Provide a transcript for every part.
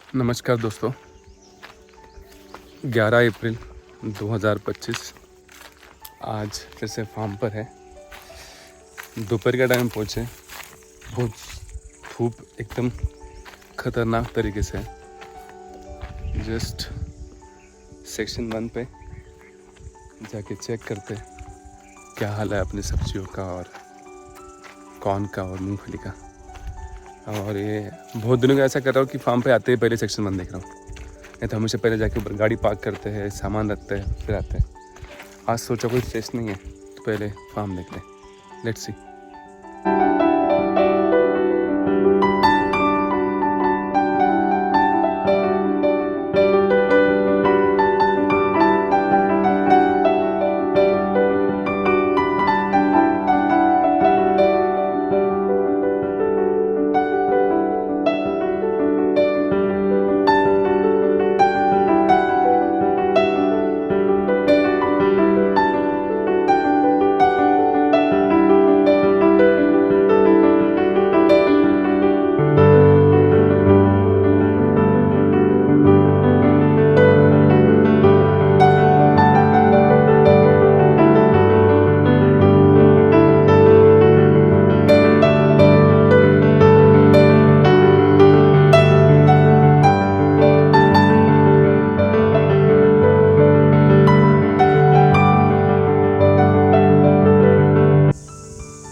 नमस्कार दोस्तों, 11 अप्रैल 2025 आज फिर से फार्म पर है। दोपहर का टाइम पहुँचे, बहुत धूप एकदम ख़तरनाक तरीके से। जस्ट सेक्शन 1 पे जाके चेक करते क्या हाल है अपनी सब्जियों का और कॉर्न का और मूंगफली का। और ये बहुत दिनों का ऐसा कर रहा हूँ कि फार्म पे आते ही पहले सेक्शन 1 देख रहा हूँ। नहीं तो हमेशा पहले जाके ऊपर गाड़ी पार्क करते हैं, सामान रखते हैं, फिर आते हैं। आज सोचा कोई स्ट्रेस नहीं है तो पहले फार्म देख लें। Let's see.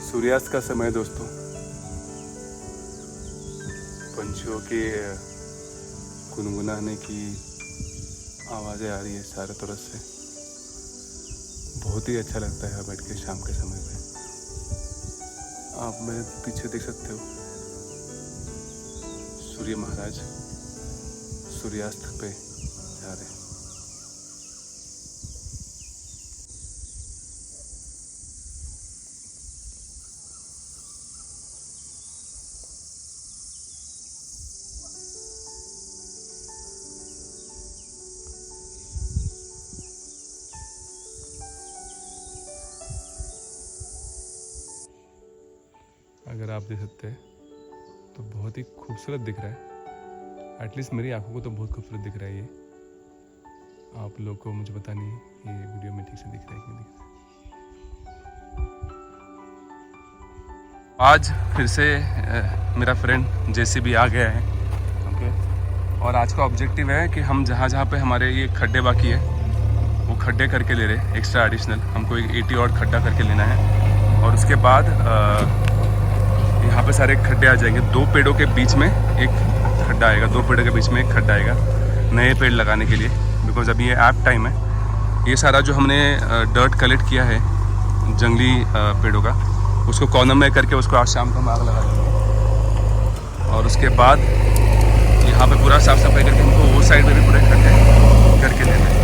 सूर्यास्त का समय दोस्तों, पंछियों के गुनगुनाने की आवाज़ें आ रही है चारों तरफ से। बहुत ही अच्छा लगता है बैठ के शाम के समय पे। आप मेरे पीछे देख सकते हो, सूर्य महाराज सूर्यास्त पे जा रहे हैं। अगर आप देख सकते हैं तो बहुत ही खूबसूरत दिख रहा है। एटलीस्ट मेरी आंखों को तो बहुत खूबसूरत दिख रहा है ये। आप लोग को मुझे पता नहीं ये वीडियो में ठीक से दिख रहा है कि नहीं दिख रहा है। आज फिर से मेरा फ्रेंड जेसीबी आ गया है। ओके, और आज का ऑब्जेक्टिव है कि हम जहाँ पे हमारे ये खड्डे बाकी है वो खड्डे करके ले रहे हैं। एक्स्ट्रा एडिशनल हमको 80 और खड्डा करके लेना है। और उसके बाद यहाँ पे सारे खड्डे आ जाएंगे। 2 पेड़ों के बीच में एक खड्डा आएगा, 2 पेड़ों के बीच में एक खड्डा आएगा नए पेड़ लगाने के लिए। बिकॉज अभी ये ऐप टाइम है। ये सारा जो हमने डर्ट कलेक्ट किया है जंगली पेड़ों का, उसको कॉर्नर में करके उसको आज शाम को हम आग लगा देंगे। और उसके बाद यहाँ पे पूरा साफ सफाई करके हमको वो साइड में भी पूरे खड्डे करके लेना है।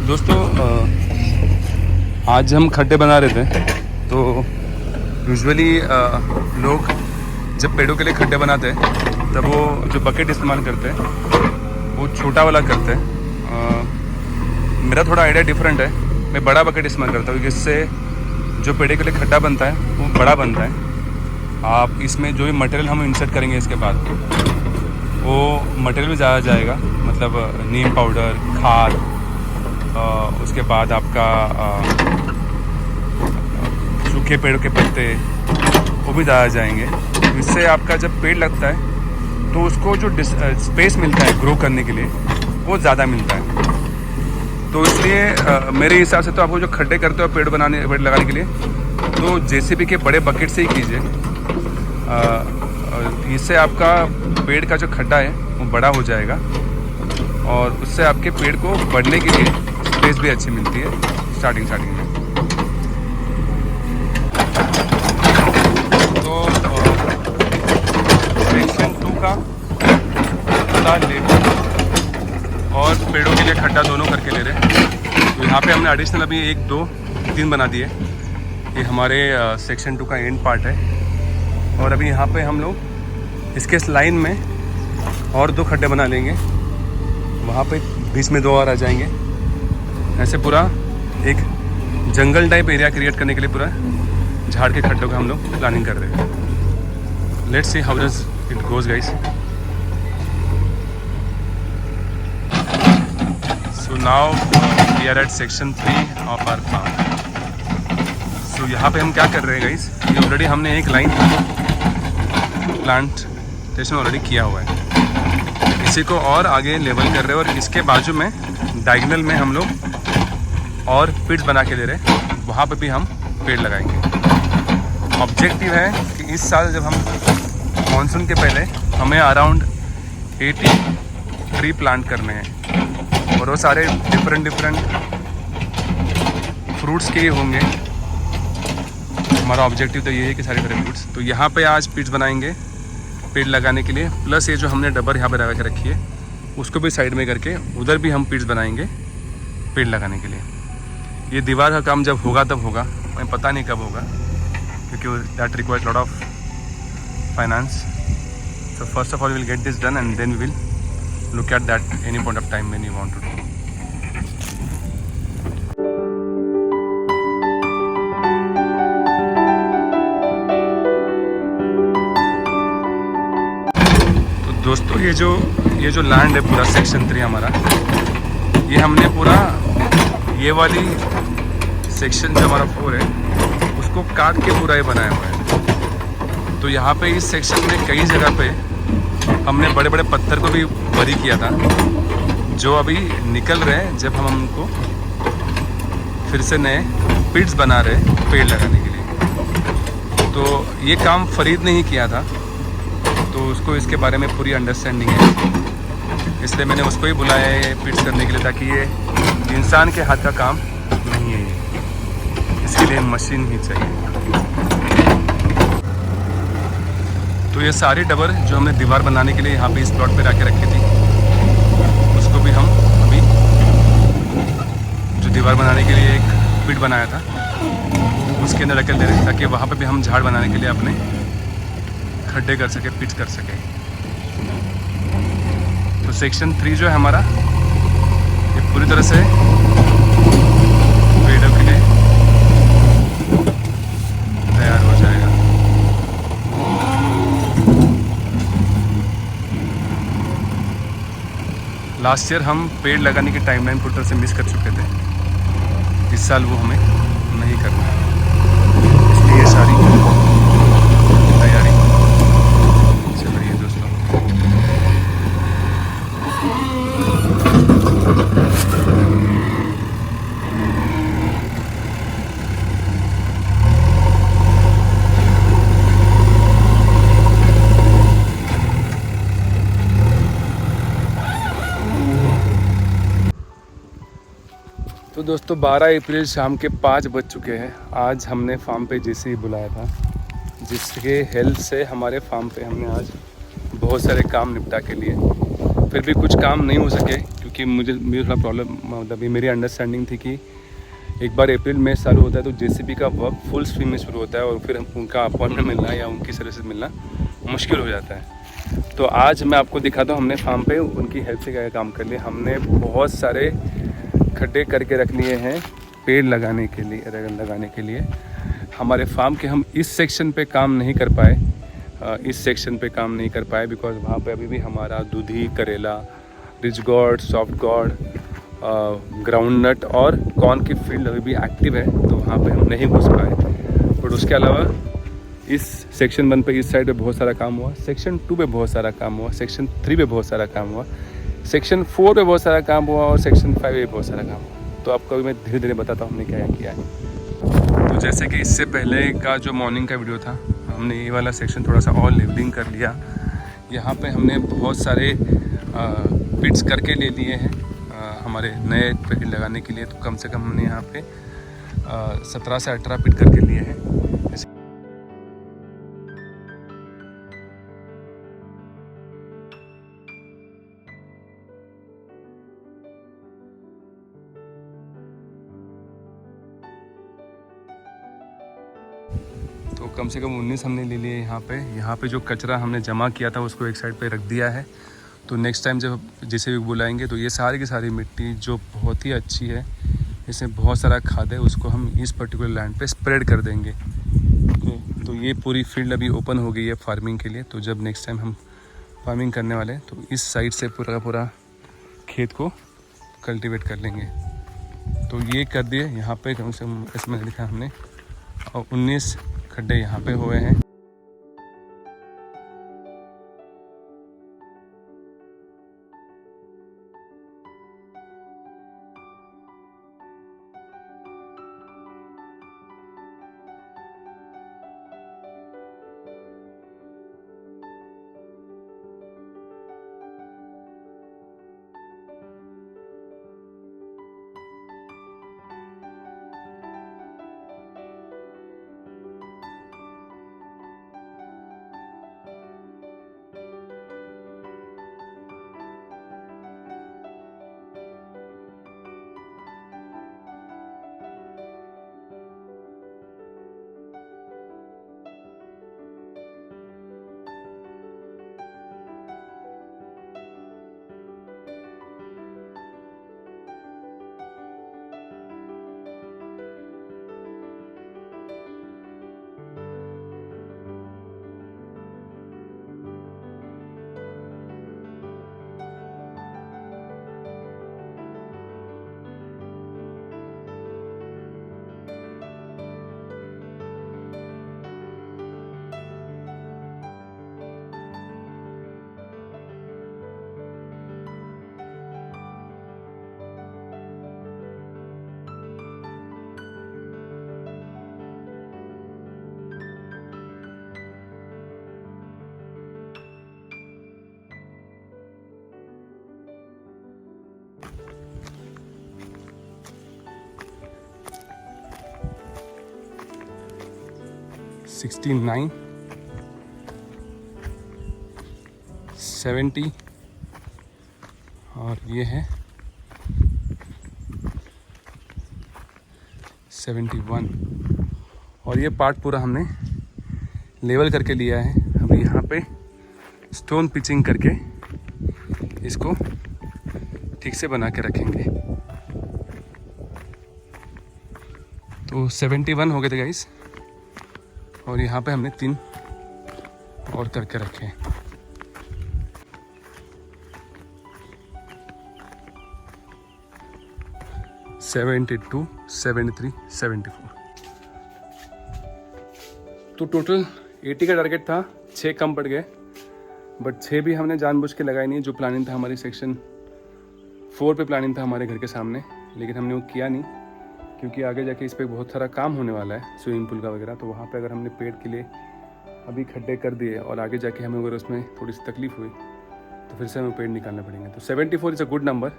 दोस्तों, आज हम खड्डे बना रहे थे। तो यूजुअली लोग जब पेड़ों के लिए खड्डे बनाते हैं तब वो जो बकेट इस्तेमाल करते हैं वो छोटा वाला करते हैं। मेरा थोड़ा आइडिया डिफरेंट है। मैं बड़ा बकेट इस्तेमाल करता हूँ, जिससे जो पेड़े के लिए खड्डा बनता है वो बड़ा बनता है। आप इसमें जो भी मटेरियल हम इंसर्ट करेंगे इसके बाद वो मटेरियल भी ज़्यादा जाएगा। मतलब नीम पाउडर, खाद, उसके बाद आपका सूखे पेड़ के पत्ते वो भी ज़्यादा जाएंगे। इससे आपका जब पेड़ लगता है तो उसको जो स्पेस मिलता है ग्रो करने के लिए वो ज़्यादा मिलता है। तो इसलिए मेरे हिसाब से तो आपको जो खड्डे करते हो पेड़ लगाने के लिए तो जेसीबी के बड़े बकेट से ही कीजिए। इससे आपका पेड़ का जो खड्डा है वो बड़ा हो जाएगा और उससे आपके पेड़ को बढ़ने के लिए स्पेस भी अच्छी मिलती है स्टार्टिंग में। तो सेक्शन 2 का पूरा लेवल और पेड़ों के लिए खड्डा दोनों करके ले रहे हैं। तो यहाँ पे हमने एडिशनल अभी 1, 2, 3 बना दिए। ये हमारे सेक्शन 2 का एंड पार्ट है और अभी यहाँ पे हम लोग इसके लाइन में और 2 खड्डे बना लेंगे, वहाँ पे बीच में 2 और आ जाएंगे। ऐसे पूरा एक जंगल टाइप एरिया क्रिएट करने के लिए पूरा झाड़ के खड्डों का हम लोग प्लानिंग कर रहे हैं। Let's see how does it goes guys. So now we are at section 3 of our form. So यहाँ पे हम क्या कर रहे हैं गाइस, ये ऑलरेडी हमने एक लाइन प्लांटेशन ऑलरेडी किया हुआ है, इसी को और आगे लेवल कर रहे हैं और इसके बाजू में डायगोनल में हम लोग और पिट्स बना के दे रहे हैं, वहाँ पे भी हम पेड़ लगाएंगे। ऑब्जेक्टिव है कि इस साल जब हम मॉनसून के पहले हमें अराउंड 80 ट्री प्लांट करने हैं और वो सारे डिफरेंट फ्रूट्स के ही होंगे। हमारा ऑब्जेक्टिव तो ये है कि सारे तरह फ्रूट्स। तो यहाँ पे आज पिट्स बनाएंगे पेड़ लगाने के लिए, प्लस ये जो हमने डबर यहाँ पे लगा के रखी है उसको भी साइड में करके उधर भी हम पिट्स बनाएंगे पेड़ लगाने के लिए। ये दीवार का काम जब होगा तब होगा, हमें पता नहीं कब होगा क्योंकि that requires lot of finance. So first of all will get this done and then will look at that any point of time when you want to do. दोस्तों ये जो लैंड है पूरा सेक्शन 3 हमारा, ये हमने पूरा ये वाली सेक्शन जो हमारा 4 है उसको काट के पूरा ये बनाया हुआ है। तो यहाँ पे इस सेक्शन में कई जगह पे हमने बड़े बड़े पत्थर को भी बरी किया था जो अभी निकल रहे हैं, जब हम उनको फिर से नए पिट्स बना रहे पेड़ लगाने के लिए। तो ये काम फरीद ने ही किया था, तो उसको इसके बारे में पूरी अंडरस्टैंडिंग है, इसलिए मैंने उसको ही बुलाया है पिट्स करने के लिए, ताकि ये इंसान के हाथ का काम नहीं है, इसके लिए मशीन ही चाहिए। तो ये सारी डबर जो हमने दीवार बनाने के लिए यहाँ पे इस प्लॉट पे रख के रखी थी, उसको भी हम अभी जो दीवार बनाने के लिए एक पिट बनाया था उसके अंदर रख दे रहे हैं, ताकि वहाँ पे भी हम झाड़ बनाने के लिए अपने खड्डे कर सके, पिच कर सके। तो सेक्शन 3 जो है हमारा ये पूरी तरह से पेड़ों के लिए तैयार हो जाएगा। लास्ट ईयर हम पेड़ लगाने की टाइमलाइन पूरी तरह से मिस कर चुके थे, इस साल वो हमें नहीं करना है, इसलिए सारी तैयारी चल रही है दोस्तों। तो दोस्तों 12 अप्रैल शाम के 5 बज चुके हैं। आज हमने फार्म पे जेसीबी बुलाया था, जिसके हेल्प से हमारे फार्म पे हमने आज बहुत सारे काम निपटा के लिए। फिर भी कुछ काम नहीं हो सके क्योंकि मुझे थोड़ा प्रॉब्लम, मतलब ये मेरी अंडरस्टैंडिंग थी कि एक बार अप्रैल में चालू होता है तो जेसीबी का वर्क फुल स्ट्रीम में शुरू होता है और फिर उनका अपॉइंटमेंट मिलना या उनकी सर्विस मिलना मुश्किल हो जाता है। तो आज मैं आपको दिखाता हूँ हमने फार्म पे उनकी हेल्प से क्या काम कर लिया। हमने बहुत सारे खड्डे करके रख लिए हैं पेड़ लगाने के लिए। हमारे फार्म के हम इस सेक्शन पे काम नहीं कर पाए, बिकॉज वहाँ पे अभी भी हमारा दूधी, करेला, ridge gourd, soft gourd, ground nut और कॉर्न की फील्ड अभी भी एक्टिव है, तो वहाँ पे हम नहीं घुस पाए। बट उसके अलावा इस सेक्शन 1 पे इस साइड पे बहुत सारा काम हुआ, सेक्शन 2 पे बहुत सारा काम हुआ, सेक्शन 3 पे बहुत सारा काम हुआ, सेक्शन 4 पे बहुत सारा काम हुआ और सेक्शन 5 पे बहुत सारा काम हुआ। तो आपको भी मैं धीरे धीरे बताता हूँ हमने क्या किया है। तो जैसे कि इससे पहले का जो मॉर्निंग का वीडियो था, हमने ये वाला सेक्शन थोड़ा सा और लेवलिंग कर लिया। यहाँ पे हमने बहुत सारे पिट्स करके ले लिए हैं हमारे नए पैकेट लगाने के लिए। तो कम से कम हमने यहाँ पे 17 से 18 पिट करके लिए हैं। तो कम से कम 19 हमने ले लिए यहाँ पे जो कचरा हमने जमा किया था उसको एक साइड पे रख दिया है। तो नेक्स्ट टाइम जब जैसे भी बुलाएंगे तो ये सारी की सारी मिट्टी जो बहुत ही अच्छी है, इसमें बहुत सारा खाद है, उसको हम इस पर्टिकुलर लैंड पे स्प्रेड कर देंगे। तो ये पूरी फील्ड अभी ओपन हो गई है फार्मिंग के लिए। तो जब नेक्स्ट टाइम हम फार्मिंग करने वाले हैं तो इस साइड से पूरा खेत को कल्टीवेट कर लेंगे। तो ये कर दिए यहाँ पे, कम से कम इसमें लिखा हमने, और 19 खड्डे यहाँ पे हुए हैं। $69, $70 और ये है $71। और ये पार्ट पूरा हमने लेवल करके लिया है। अभी यहाँ पे स्टोन पिचिंग करके इसको ठीक से बना के रखेंगे। तो 71 हो गए थे गाइस, और यहाँ पे हमने 3 और करके रखे हैं। $72, $73, $74। तो टोटल 80 का टारगेट था, 6 कम पड़ गए, बट 6 भी हमने जानबूझ के लगाए नहीं। जो प्लानिंग था हमारी सेक्शन 4 पे प्लानिंग था हमारे घर के सामने, लेकिन हमने वो किया नहीं क्योंकि आगे जाके इस पर बहुत सारा काम होने वाला है, स्विमिंग पूल का वगैरह। तो वहाँ पे अगर हमने पेड़ के लिए अभी खड्डे कर दिए और आगे जाके हमें अगर उसमें थोड़ी सी तकलीफ हुई तो फिर से हमें पेड़ निकालने पड़ेंगे। तो 74 is a good number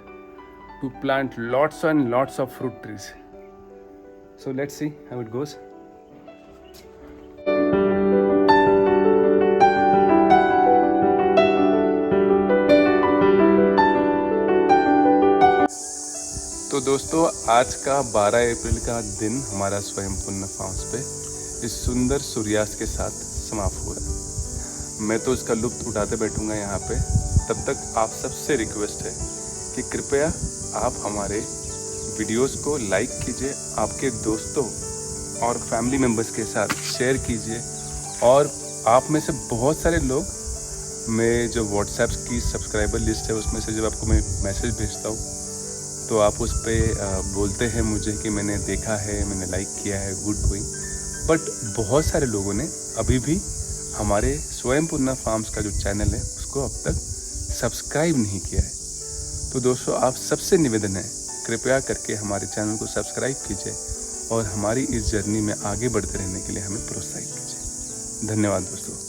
two plant lots and lots of fruit trees. So let's see how it goes. तो दोस्तों, आज का 12 अप्रैल का दिन हमारा स्वयंपूर्ण फार्म्स पे इस सुंदर सूर्यास्त के साथ समाप्त हुआ है। मैं तो इसका लुत्फ उठाते बैठूंगा यहाँ पे। तब तक आप सबसे रिक्वेस्ट है कि कृपया आप हमारे वीडियोस को लाइक कीजिए, आपके दोस्तों और फैमिली मेम्बर्स के साथ शेयर कीजिए। और आप में से बहुत सारे लोग, मैं जो व्हाट्सएप की सब्सक्राइबर लिस्ट है उसमें से जब आपको मैं मैसेज भेजता हूँ तो आप उस पर बोलते हैं मुझे कि मैंने देखा है, मैंने लाइक किया है, गुड गोइंग। बट बहुत सारे लोगों ने अभी भी हमारे स्वयंपूर्ण फार्म्स का जो चैनल है उसको अब तक सब्सक्राइब नहीं किया है। तो दोस्तों, आप सबसे निवेदन है, कृपया करके हमारे चैनल को सब्सक्राइब कीजिए और हमारी इस जर्नी में आगे बढ़ते रहने के लिए हमें प्रोत्साहित कीजिए। धन्यवाद दोस्तों।